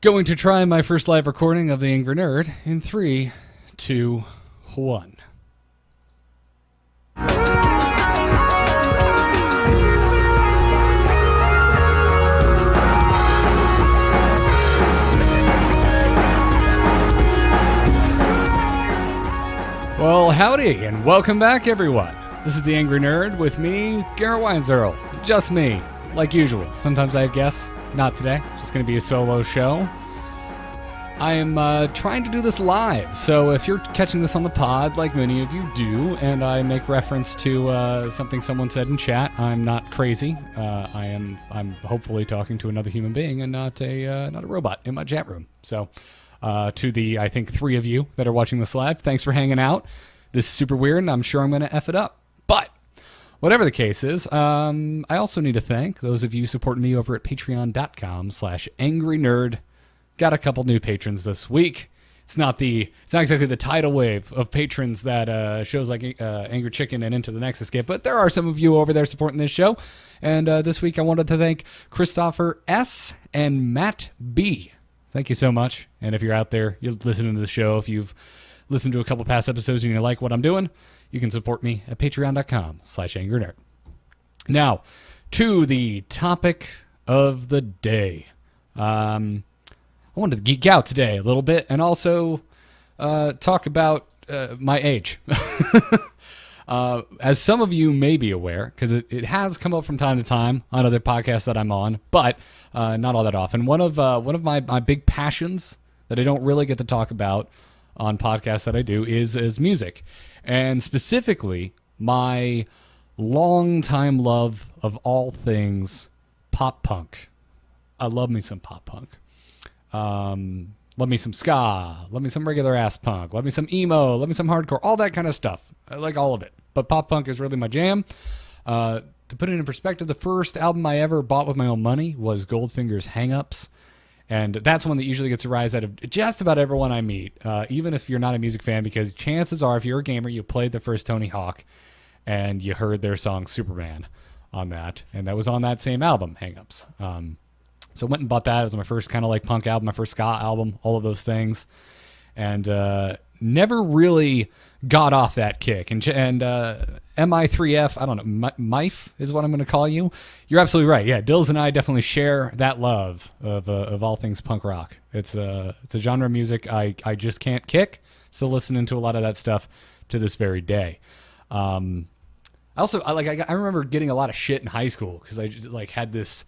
Going to try my first live recording of the Angry Nerd in 3, 2, 1. Well, howdy, and welcome back, everyone. This is the Angry Nerd with me, Garrett Weinzerl. Just me, like usual. Sometimes I have guests. Not today. It's just going to be a solo show. I am trying to do this live, so if you're catching this on the pod, like many of you do, and I make reference to something someone said in chat, I'm not crazy. I'm hopefully talking to another human being and not a robot in my chat room. So, to the I think 3 of you that are watching this live, thanks for hanging out. This is super weird, and I'm sure I'm going to F it up. But whatever the case is, I also need to thank those of you supporting me over at patreon.com/angrynerd. Got a couple new patrons this week. It's not exactly the tidal wave of patrons that shows like Angry Chicken and Into the Nexus get, but there are some of you over there supporting this show. And this week I wanted to thank Christopher S. and Matt B. Thank you so much. And if you're out there, you're listening to the show, if you've listened to a couple past episodes and you like what I'm doing, you can support me at patreon.com/angrynerd. Now, to the topic of the day. I wanted to geek out today a little bit and also talk about my age. As some of you may be aware, because it has come up from time to time on other podcasts that I'm on, but not all that often. One of my big passions that I don't really get to talk about on podcasts that I do is music. And specifically, my long-time love of all things pop punk. I love me some pop punk. Love me some ska, love me some regular ass punk, love me some emo, love me some hardcore, all that kind of stuff. I like all of it. But pop punk is really my jam. To put it in perspective, the first album I ever bought with my own money was Goldfinger's Hang Ups. And that's one that usually gets a rise out of just about everyone I meet, even if you're not a music fan, because chances are if you're a gamer, you played the first Tony Hawk and you heard their song Superman on that. And that was on that same album, Hang Ups. So I went and bought that. It was my first kind of like punk album, my first ska album, all of those things. And never really got off that kick. And MI3F, I don't know, Mife is what I'm going to call you. You're absolutely right. Yeah, Dills and I definitely share that love of all things punk rock. It's a genre of music I just can't kick. Still listening to a lot of that stuff to this very day. I remember getting a lot of shit in high school because I just had this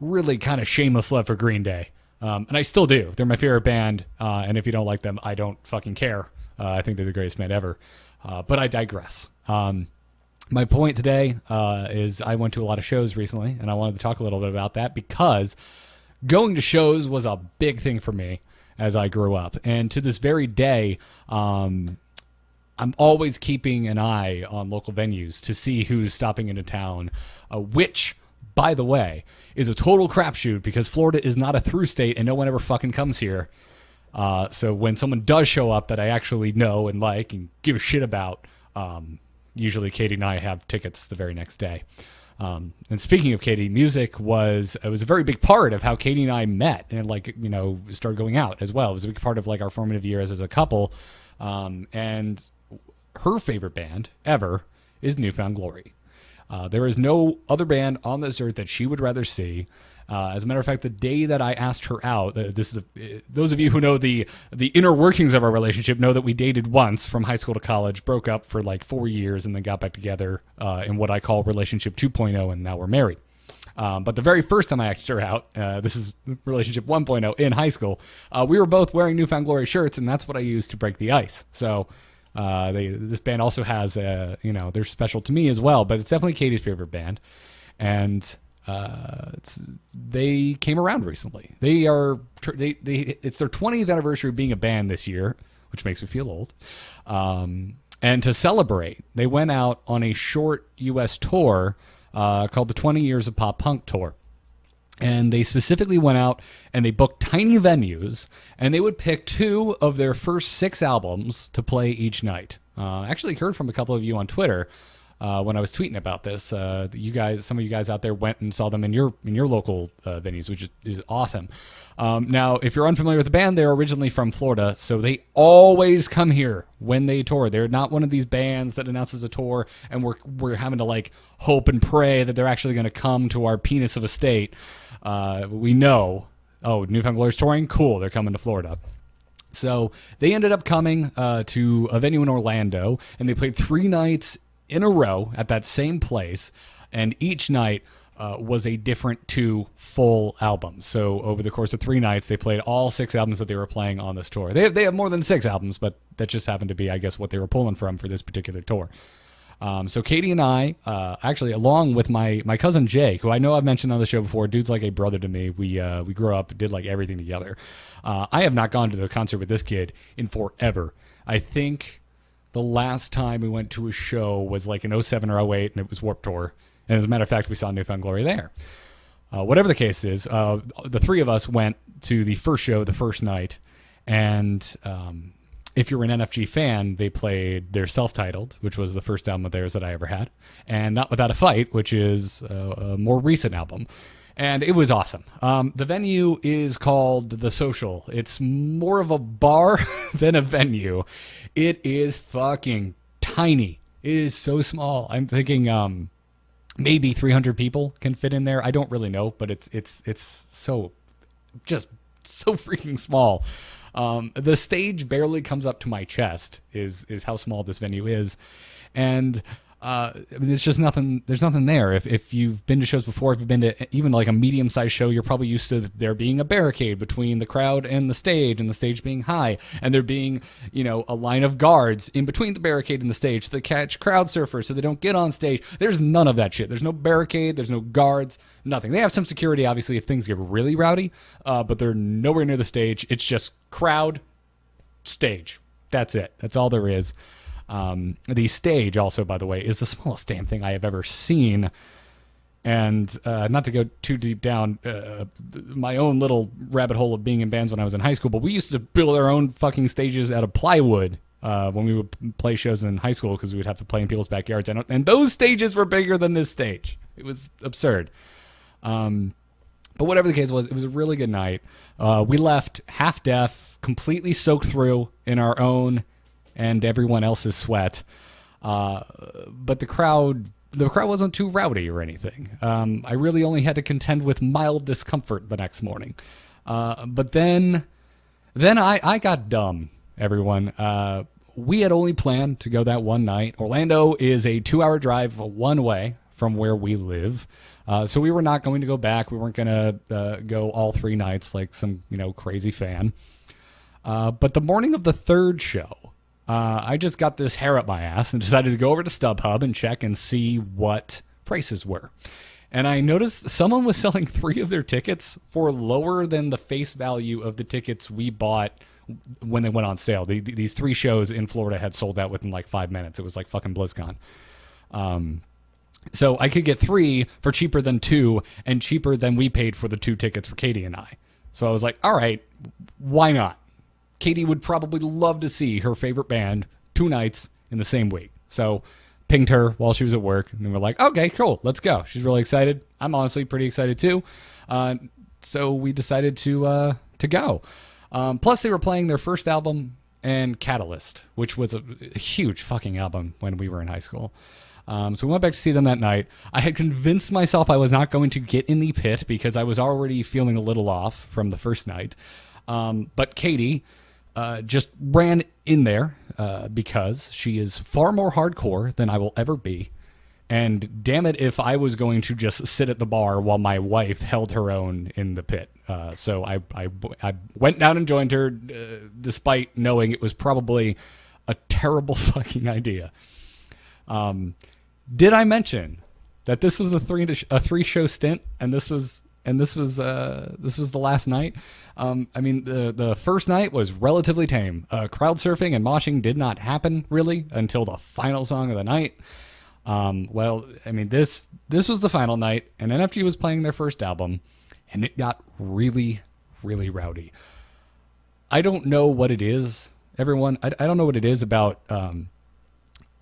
really kind of shameless love for Green Day. And I still do. They're my favorite band. And if you don't like them, I don't fucking care. I think they're the greatest band ever. But I digress. My point today is I went to a lot of shows recently, and I wanted to talk a little bit about that because going to shows was a big thing for me as I grew up. And to this very day, I'm always keeping an eye on local venues to see who's stopping into town, which, by the way, is a total crapshoot because Florida is not a through state and no one ever fucking comes here. So when someone does show up that I actually know and like and give a shit about, usually Katie and I have tickets the very next day. And speaking of Katie, music was a very big part of how Katie and I met and started going out as well. It was a big part of our formative years as a couple. And her favorite band ever is New Found Glory. There is no other band on this earth that she would rather see. As a matter of fact, the day that I asked her out, those of you who know the inner workings of our relationship know that we dated once from high school to college, broke up for 4 years, and then got back together in what I call relationship 2.0, and now we're married. But the very first time I asked her out, this is relationship 1.0 in high school, we were both wearing New Found Glory shirts, and that's what I used to break the ice. So this band also has, they're special to me as well, but it's definitely Katie's favorite band. And they came around recently. It's their 20th anniversary of being a band this year, which makes me feel old. And to celebrate, they went out on a short U.S. tour called the 20 Years of Pop Punk Tour. And they specifically went out and they booked tiny venues, and they would pick 2 of their first 6 albums to play each night. I actually heard from a couple of you on Twitter when I was tweeting about this. Some of you guys out there went and saw them in your local venues, which is awesome. Now, if you're unfamiliar with the band, they're originally from Florida, so they always come here when they tour. They're not one of these bands that announces a tour, and we're having to like hope and pray that they're actually going to come to our penis of a state. We know, New Found Glory's touring, cool, they're coming to Florida. So they ended up coming to a venue in Orlando, and they played 3 nights in a row at that same place, and each night was a different 2 full albums. So over the course of 3 nights, they played all 6 albums that they were playing on this tour. They have more than 6 albums, but that just happened to be, I guess, what they were pulling from for this particular tour. So Katie and I, actually, along with my cousin Jake, who I know I've mentioned on the show before, dude's like a brother to me. We grew up, did like everything together. I have not gone to the concert with this kid in forever. I think the last time we went to a show was like in 07 or 08, and it was Warped Tour. And as a matter of fact, we saw New Found Glory there. Whatever the case is, the 3 of us went to the first show the first night, and if you're an NFG fan, they played their self-titled, which was the first album of theirs that I ever had, and Not Without a Fight, which is a more recent album. And it was awesome. The venue is called The Social. It's more of a bar than a venue. It is fucking tiny. It is so small. I'm thinking maybe 300 people can fit in there. I don't really know, but it's so just so freaking small. The stage barely comes up to my chest is how small this venue is. And I mean, it's just nothing. There's nothing there. If you've been to shows before, if you've been to even like a medium-sized show, you're probably used to there being a barricade between the crowd and the stage being high, and there being, a line of guards in between the barricade and the stage to catch crowd surfers so they don't get on stage. There's none of that shit. There's no barricade. There's no guards. Nothing. They have some security, obviously, if things get really rowdy, but they're nowhere near the stage. It's just crowd, stage. That's it. That's all there is. The stage also, by the way, is the smallest damn thing I have ever seen. And not to go too deep down my own little rabbit hole of being in bands when I was in high school, but we used to build our own fucking stages out of plywood when we would play shows in high school, because we would have to play in people's backyards. And those stages were bigger than this stage. It was absurd. But whatever the case was, it was a really good night. We left half deaf, completely soaked through in our own and everyone else's sweat. But the crowd wasn't too rowdy or anything. I really only had to contend with mild discomfort the next morning. But then I got dumb, everyone. We had only planned to go that one night. Orlando is a 2-hour drive one way from where we live. So we were not going to go back. We weren't going to go all 3 nights like some, crazy fan. But the morning of the 3rd show, I just got this hair up my ass and decided to go over to StubHub and check and see what prices were. And I noticed someone was selling 3 of their tickets for lower than the face value of the tickets we bought when they went on sale. These 3 shows in Florida had sold out within like 5 minutes. It was like fucking BlizzCon. So I could get 3 for cheaper than 2 and cheaper than we paid for the 2 tickets for Katie and I. So I was like, all right, why not? Katie would probably love to see her favorite band 2 nights in the same week. So pinged her while she was at work, and we're like, okay, cool, let's go. She's really excited. I'm honestly pretty excited too. So we decided to go. Plus, they were playing their first album and Catalyst, which was a huge fucking album when we were in high school. So we went back to see them that night. I had convinced myself I was not going to get in the pit because I was already feeling a little off from the first night. But Katie just ran in there because she is far more hardcore than I will ever be. And damn it if I was going to just sit at the bar while my wife held her own in the pit. So I went down and joined her despite knowing it was probably a terrible fucking idea. Did I mention that this was a 3-show stint and this was the last night? I mean, the first night was relatively tame. Crowd surfing and moshing did not happen really until the final song of the night. Well, I mean, this was the final night, and NFG was playing their first album, and it got really, really rowdy. I don't know what it is, everyone. I don't know what it is about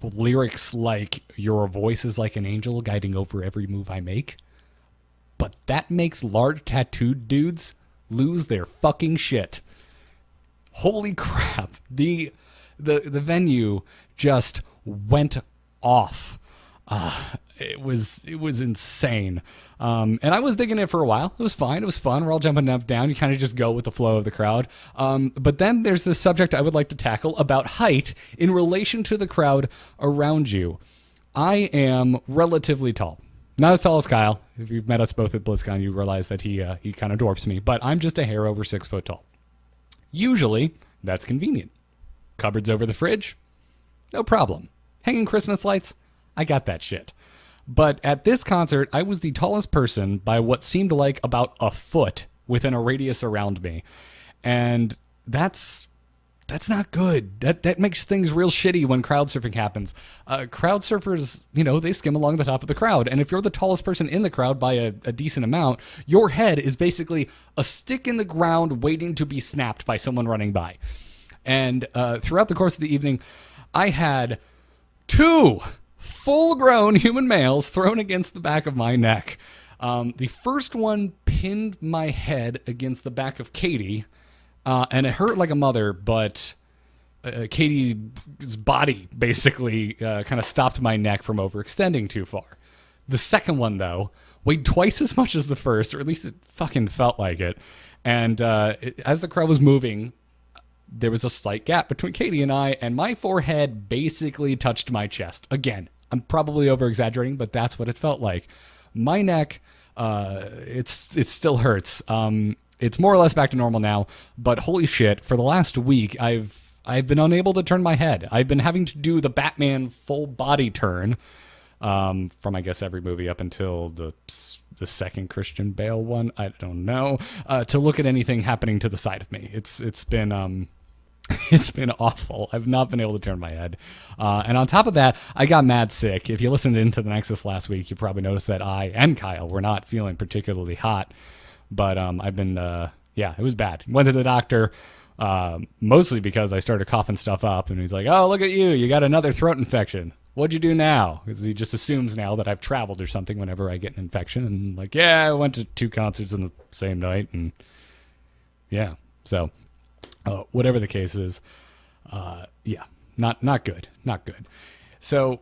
lyrics like "Your voice is like an angel guiding over every move I make," but that makes large tattooed dudes lose their fucking shit. Holy crap. The venue just went off. It was insane. And I was digging it for a while. It was fine. It was fun. We're all jumping up, down. You kind of just go with the flow of the crowd. But then there's this subject I would like to tackle about height in relation to the crowd around you. I am relatively tall. Not as tall as Kyle. If you've met us both at BlizzCon, you realize that he kind of dwarfs me. But I'm just a hair over 6 foot tall. Usually, that's convenient. Cupboards over the fridge? No problem. Hanging Christmas lights? I got that shit. But at this concert, I was the tallest person by what seemed like about a foot within a radius around me. And that's not good. That makes things real shitty when crowd surfing happens. Crowd surfers, they skim along the top of the crowd. And if you're the tallest person in the crowd by a decent amount, your head is basically a stick in the ground waiting to be snapped by someone running by. And throughout the course of the evening, I had 2 full-grown human males thrown against the back of my neck. The first one pinned my head against the back of Katie, and it hurt like a mother, but Katie's body basically kind of stopped my neck from overextending too far. The second one, though, weighed twice as much as the first, or at least it fucking felt like it. And as the crowd was moving, there was a slight gap between Katie and I, and my forehead basically touched my chest. Again, I'm probably over-exaggerating, but that's what it felt like. My neck, it still hurts. It's more or less back to normal now, but holy shit, for the last week, I've been unable to turn my head. I've been having to do the Batman full body turn from, I guess, every movie up until the second Christian Bale one. I don't know. To look at anything happening to the side of me. It's been it's been awful. I've not been able to turn my head. And on top of that, I got mad sick. If you listened into the Nexus last week, you probably noticed that I and Kyle were not feeling particularly hot. But I've been, it was bad. Went to the doctor, mostly because I started coughing stuff up. And he's like, oh, look at you. You got another throat infection. What'd you do now? Because he just assumes now that I've traveled or something whenever I get an infection. And I'm like, yeah, I went to 2 concerts in the same night. And yeah, so whatever the case is, not good. Not good. So,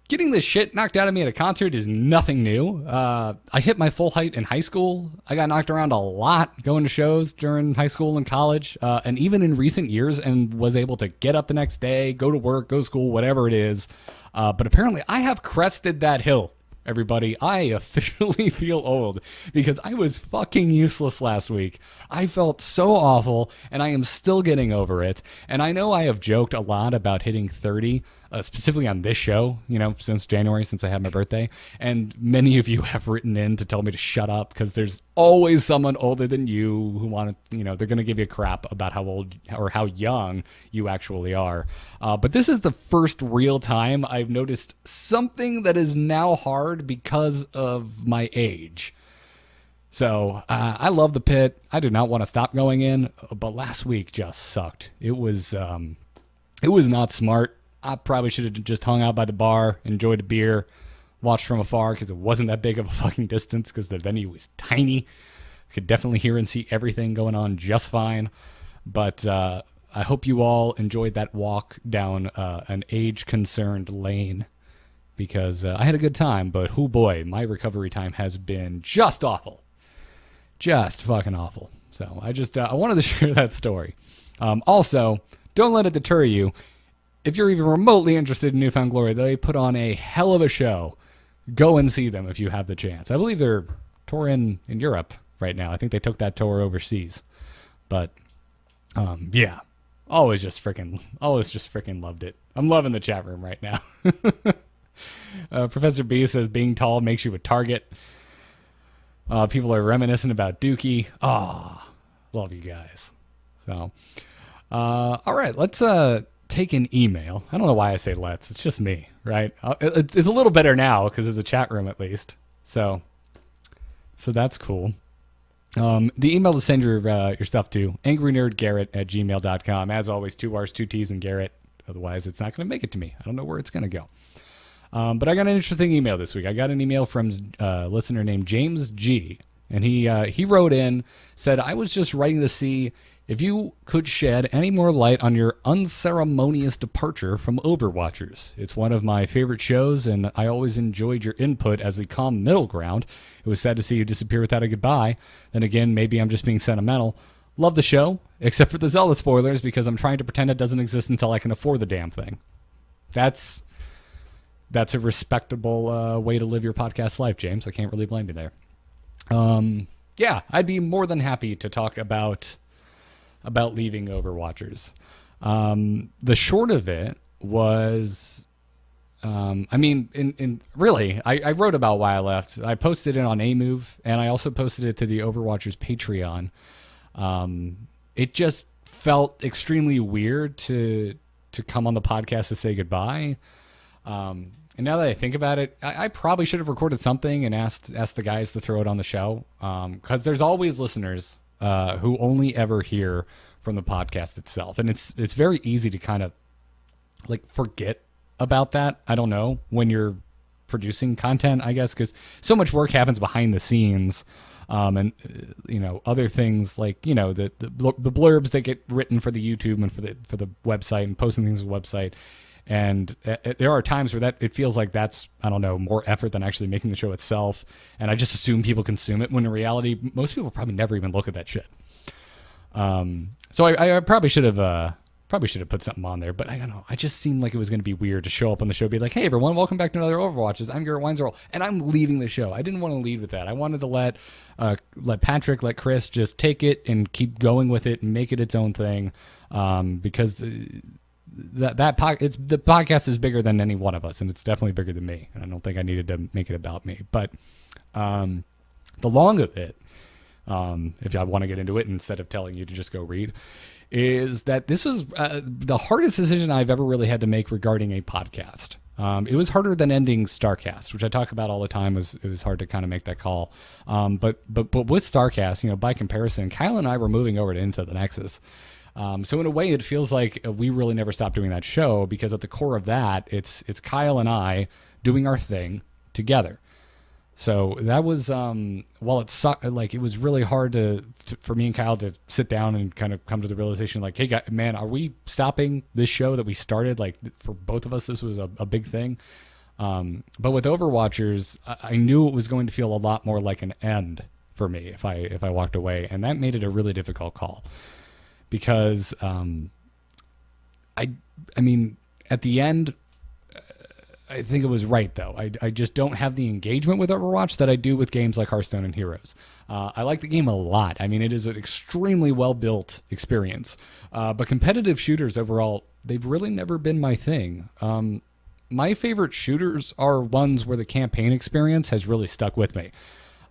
getting this shit knocked out of me at a concert is nothing new. I hit my full height in high school. I got knocked around a lot going to shows during high school and college, and even in recent years, and was able to get up the next day, go to work, go to school, whatever it is. But apparently I have crested that hill, everybody. I officially feel old because I was fucking useless last week. I felt so awful, and I am still getting over it. And I know I have joked a lot about hitting 30, specifically on this show, since January, since I had my birthday. And many of you have written in to tell me to shut up because there's always someone older than you who want to, they're going to give you crap about how old or how young you actually are. But this is the first real time I've noticed something that is now hard because of my age. So I love the pit. I do not want to stop going in, but last week just sucked. It was not smart. I probably should have just hung out by the bar, enjoyed a beer, watched from afar because it wasn't that big of a fucking distance because the venue was tiny. I could definitely hear and see everything going on just fine. But I hope you all enjoyed that walk down an age-concerned lane because I had a good time. But, oh boy, my recovery time has been just awful. Just fucking awful. So I wanted to share that story. Also, don't let it deter you. If you're even remotely interested in New Found Glory, they put on a hell of a show. Go and see them if you have the chance. I believe they're touring in Europe right now. I think they took that tour overseas. But, always just freaking loved it. I'm loving the chat room right now. Professor B says being tall makes you a target. People are reminiscent about Dookie. Love you guys. So, all right, let's take an email. I don't know why I say let's. It's just me, right? It's a little better now because it's a chat room at least. So that's cool. The email to send your stuff to angrynerdgarrett@gmail.com. As always, 2 R's, 2 T's, and Garrett. Otherwise, it's not going to make it to me. I don't know where it's going to go. But I got an interesting email this week. I got an email from a listener named James G. And he wrote in, said, I was just writing to see if you could shed any more light on your unceremonious departure from Overwatchers. It's one of my favorite shows, and I always enjoyed your input as the calm middle ground. It was sad to see you disappear without a goodbye. Then again, maybe I'm just being sentimental. Love the show, except for the Zelda spoilers, because I'm trying to pretend it doesn't exist until I can afford the damn thing. That's a respectable way to live your podcast life, James. I can't really blame you there. Yeah, I'd be more than happy to talk about leaving Overwatchers. The short of it was, I mean, really, I wrote about why I left. I posted it on A-Move, and I also posted it to the Overwatchers Patreon. It just felt extremely weird to come on the podcast to say goodbye. And now that I think about it, I probably should have recorded something and asked the guys to throw it on the show. Because there's always listeners who only ever hear from the podcast itself. And it's very easy to kind of like forget about that. I don't know, when you're producing content, I guess, because so much work happens behind the scenes. And other things like, the blurbs that get written for the YouTube and for the website and posting things on the website. And there are times where it feels like that's, I don't know, more effort than actually making the show itself. And I just assume people consume it, when in reality, most people probably never even look at that shit. So I probably should have put something on there, but I don't know. I just seemed like it was going to be weird to show up on the show, be like, hey everyone, welcome back to another Overwatches. I'm Garrett Weinzerl, and I'm leaving the show. I didn't want to lead with that. I wanted to let Patrick, let Chris just take it and keep going with it and make it its own thing. Because the podcast is bigger than any one of us, and it's definitely bigger than me. And I don't think I needed to make it about me. But the long of it, if I want to get into it instead of telling you to just go read, is that this was the hardest decision I've ever really had to make regarding a podcast. It was harder than ending StarCast, which I talk about all the time. It was hard to kind of make that call. But with StarCast, by comparison, Kyle and I were moving over to Into the Nexus. So in a way, it feels like we really never stopped doing that show, because at the core of that, it's Kyle and I doing our thing together. So that was, while it sucked, like it was really hard for me and Kyle to sit down and kind of come to the realization, like, hey, man, are we stopping this show that we started? Like, for both of us, this was a big thing. But with Overwatchers, I knew it was going to feel a lot more like an end for me if I walked away, and that made it a really difficult call. Because, I mean, at the end, I think it was right, though. I just don't have the engagement with Overwatch that I do with games like Hearthstone and Heroes. I like the game a lot. I mean, it is an extremely well-built experience. But competitive shooters overall, they've really never been my thing. My favorite shooters are ones where the campaign experience has really stuck with me.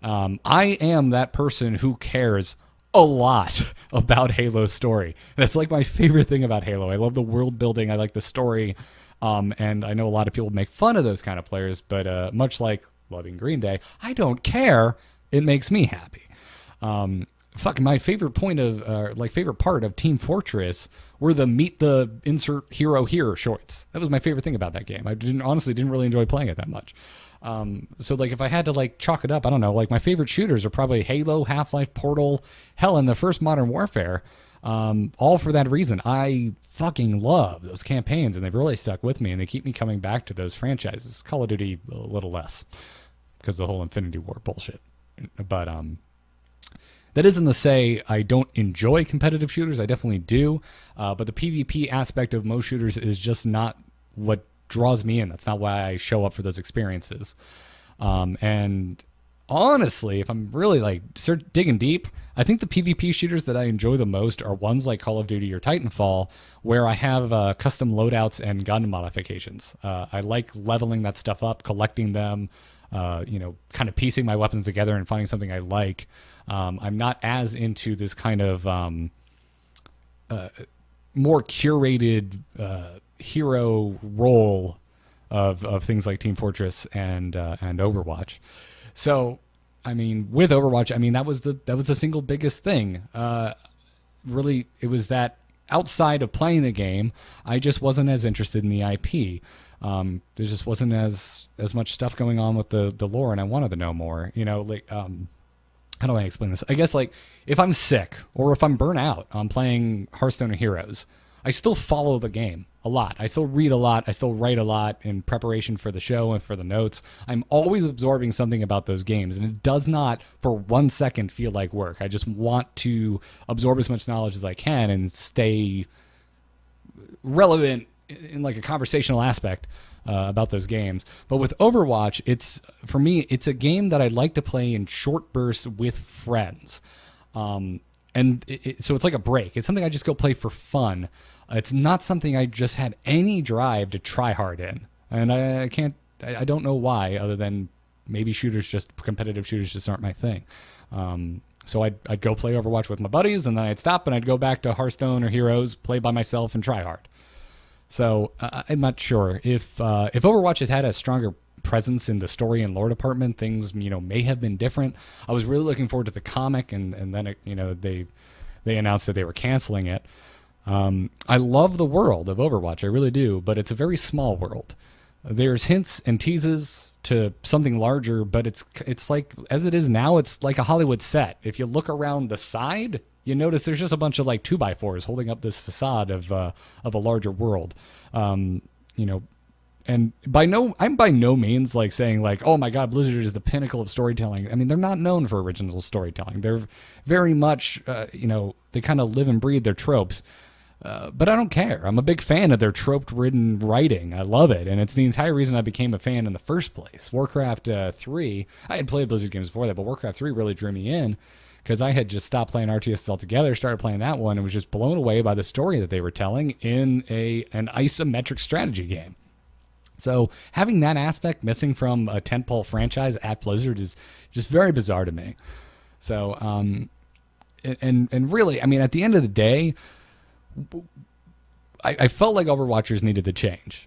I am that person who cares a lot about Halo's story. That's like my favorite thing about Halo. I love the world building. I like the story. And I know a lot of people make fun of those kind of players, but much like loving Green Day, I don't care. It makes me happy. My favorite favorite part of Team Fortress were the meet the insert hero here shorts. That was my favorite thing about that game. I didn't really enjoy playing it that much. So like if I had to like chalk it up, I don't know, like my favorite shooters are probably Halo, Half-Life, Portal, hell, and the first Modern Warfare. All for that reason. I fucking love those campaigns, and they've really stuck with me, and they keep me coming back to those franchises. Call of Duty a little less because of the whole Infinity War bullshit. But that isn't to say I don't enjoy competitive shooters. I definitely do. But the PvP aspect of most shooters is just not what draws me in. That's not why I show up for those experiences. And honestly, if I'm really like digging deep, I think the PvP shooters that I enjoy the most are ones like Call of Duty or Titanfall, where I have custom loadouts and gun modifications. I like leveling that stuff up, collecting them, kind of piecing my weapons together and finding something I like. I'm not as into this kind of more curated hero role of things like Team Fortress and Overwatch. So, I mean, with Overwatch, I mean that was the single biggest thing. Really, it was that outside of playing the game, I just wasn't as interested in the IP. There just wasn't as much stuff going on with the lore, and I wanted to know more. Like how do I explain this? I guess like if I'm sick or if I'm burnt out on playing Hearthstone or Heroes, I still follow the game a lot. I still read a lot. I still write a lot in preparation for the show and for the notes. I'm always absorbing something about those games, and it does not for 1 second feel like work. I just want to absorb as much knowledge as I can and stay relevant in like a conversational aspect about those games. But with Overwatch, for me, it's a game that I like to play in short bursts with friends. So it's like a break. It's something I just go play for fun. It's not something I just had any drive to try hard in. And I don't know why, other than maybe competitive shooters just aren't my thing. So I'd go play Overwatch with my buddies, and then I'd stop and I'd go back to Hearthstone or Heroes, play by myself and try hard. So I'm not sure if Overwatch has had a stronger presence in the story and lore department, things may have been different. I was really looking forward to the comic, and then they announced that they were canceling it. I love the world of Overwatch, I really do, but it's a very small world. There's hints and teases to something larger, but it's like, as it is now, it's like a Hollywood set. If you look around the side, you notice there's just a bunch of like 2x4s holding up this facade of a larger world. And I'm by no means like saying like, oh my God, Blizzard is the pinnacle of storytelling. I mean, they're not known for original storytelling. They're very much, they kind of live and breathe their tropes. But I don't care. I'm a big fan of their trope-ridden writing. I love it, and it's the entire reason I became a fan in the first place. Warcraft 3, I had played Blizzard games before that, but Warcraft 3 really drew me in because I had just stopped playing RTS altogether, started playing that one, and was just blown away by the story that they were telling in an isometric strategy game. So having that aspect missing from a tentpole franchise at Blizzard is just very bizarre to me. So, and really, I mean, at the end of the day, I felt like Overwatchers needed to change.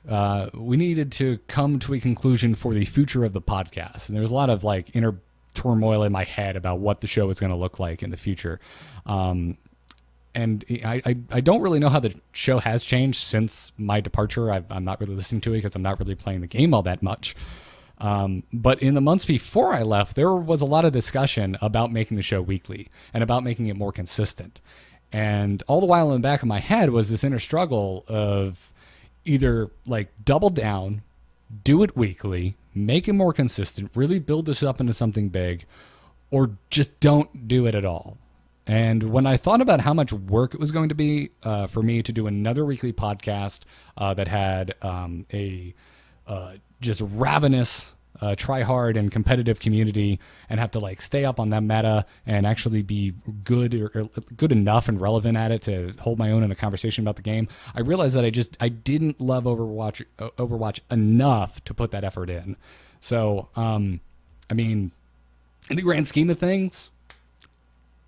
We needed to come to a conclusion for the future of the podcast. And there's a lot of like inner turmoil in my head about what the show is going to look like in the future. And I don't really know how the show has changed since my departure. I'm not really listening to it because I'm not really playing the game all that much. But in the months before I left, there was a lot of discussion about making the show weekly and about making it more consistent. And all the while in the back of my head was this inner struggle of either like double down, do it weekly, make it more consistent, really build this up into something big, or just don't do it at all. And when I thought about how much work it was going to be for me to do another weekly podcast that had a just ravenous try hard and competitive community and have to like stay up on that meta and actually be good or good enough and relevant at it to hold my own in a conversation about the game, I realized that I didn't love Overwatch enough to put that effort in. So, I mean, in the grand scheme of things,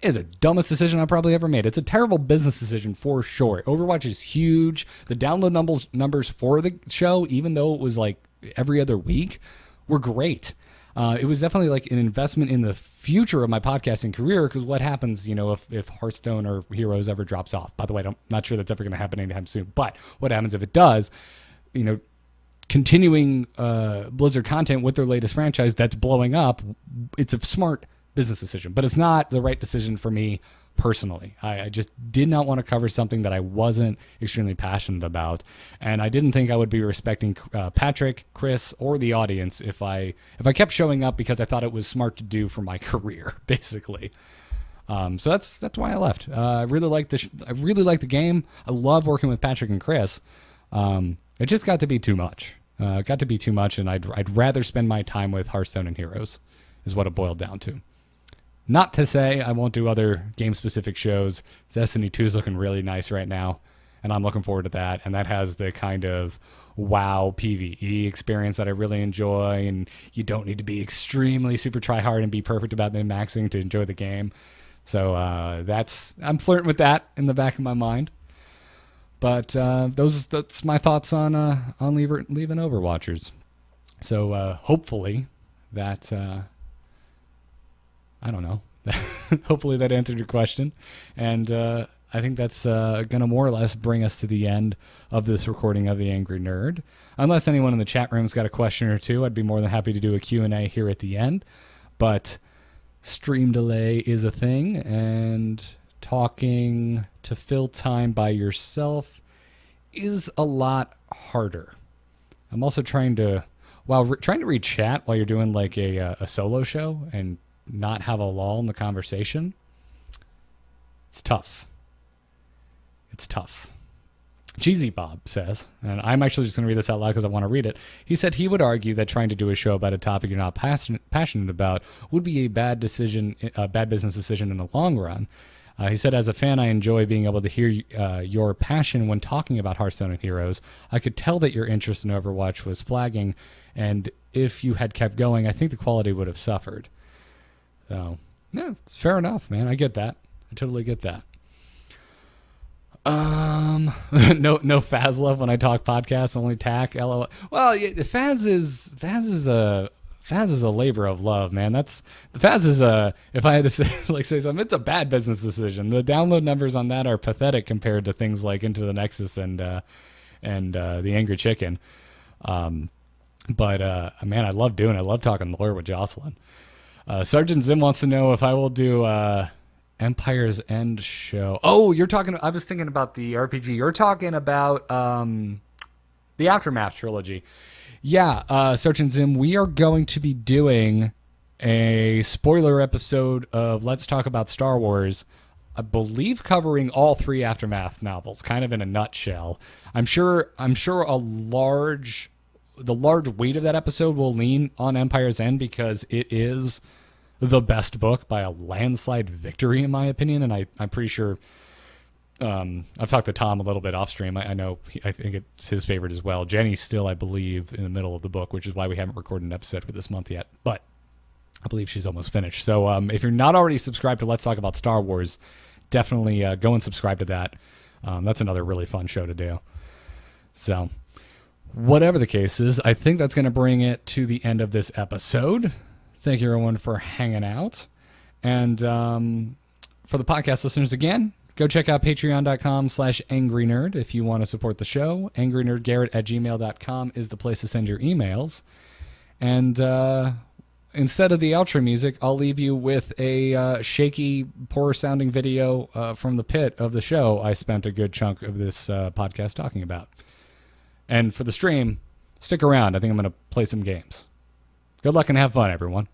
it's the dumbest decision I probably ever made. It's a terrible business decision for sure. Overwatch is huge. The download numbers for the show, even though it was like every other week, were great. It was definitely like an investment in the future of my podcasting career, because what happens, if Hearthstone or Heroes ever drops off? By the way, I'm not sure that's ever going to happen anytime soon, but what happens if it does? Continuing Blizzard content with their latest franchise that's blowing up, it's a smart business decision, but it's not the right decision for me personally. I just did not want to cover something that I wasn't extremely passionate about, and I didn't think I would be respecting Patrick, Chris, or the audience if I kept showing up because I thought it was smart to do for my career, basically. So that's why I left. I really like the game. I love working with Patrick and Chris. It just got to be too much. And I'd rather spend my time with Hearthstone and Heroes, is what it boiled down to. Not to say I won't do other game-specific shows. Destiny 2 is looking really nice right now, and I'm looking forward to that. And that has the kind of WoW PvE experience that I really enjoy, and you don't need to be extremely super try-hard and be perfect about min-maxing to enjoy the game. So I'm flirting with that in the back of my mind. But that's my thoughts on leaving Overwatchers. So hopefully that... I don't know. Hopefully that answered your question. And I think that's going to more or less bring us to the end of this recording of The Angry Nerd. Unless anyone in the chat room's got a question or two, I'd be more than happy to do a Q&A here at the end. But stream delay is a thing, and talking to fill time by yourself is a lot harder. I'm also trying to read chat while you're doing like a solo show and not have a lull in the conversation. It's tough. Cheesy Bob says, and I'm actually just going to read this out loud because I want to read it. He said he would argue that trying to do a show about a topic you're not passionate about would be a bad business decision in the long run. He said, as a fan, I enjoy being able to hear your passion when talking about Hearthstone and Heroes. I could tell that your interest in Overwatch was flagging, and if you had kept going, I think the quality would have suffered. So, yeah, it's fair enough, man. I get that. I totally get that. No Faz love when I talk podcasts, only tack. LOL. Well, yeah, Faz is a labor of love, man. Faz is if I had to say something, it's a bad business decision. The download numbers on that are pathetic compared to things like Into the Nexus and The Angry Chicken. Man, I love doing it. I love talking lore with Jocelyn. Sergeant Zim wants to know if I will do Empire's End show. Oh, I was thinking about the RPG. You're talking about the Aftermath trilogy. Yeah, Sergeant Zim, we are going to be doing a spoiler episode of Let's Talk About Star Wars, I believe covering all 3 Aftermath novels, kind of in a nutshell. I'm sure the large weight of that episode will lean on Empire's End because it is the best book by a landslide victory, in my opinion, and I'm pretty sure I've talked to Tom a little bit off stream. I think it's his favorite as well. Jenny's still, I believe, in the middle of the book, which is why we haven't recorded an episode for this month yet, but I believe she's almost finished. So if you're not already subscribed to Let's Talk About Star Wars, definitely go and subscribe to that. That's another really fun show to do. So whatever the case is, I think that's going to bring it to the end of this episode. Thank you, everyone, for hanging out. And for the podcast listeners, again, go check out patreon.com/angrynerd if you want to support the show. angrynerdgarrett@gmail.com is the place to send your emails. And instead of the outro music, I'll leave you with a shaky, poor-sounding video from the pit of the show I spent a good chunk of this podcast talking about. And for the stream, stick around. I think I'm going to play some games. Good luck and have fun, everyone.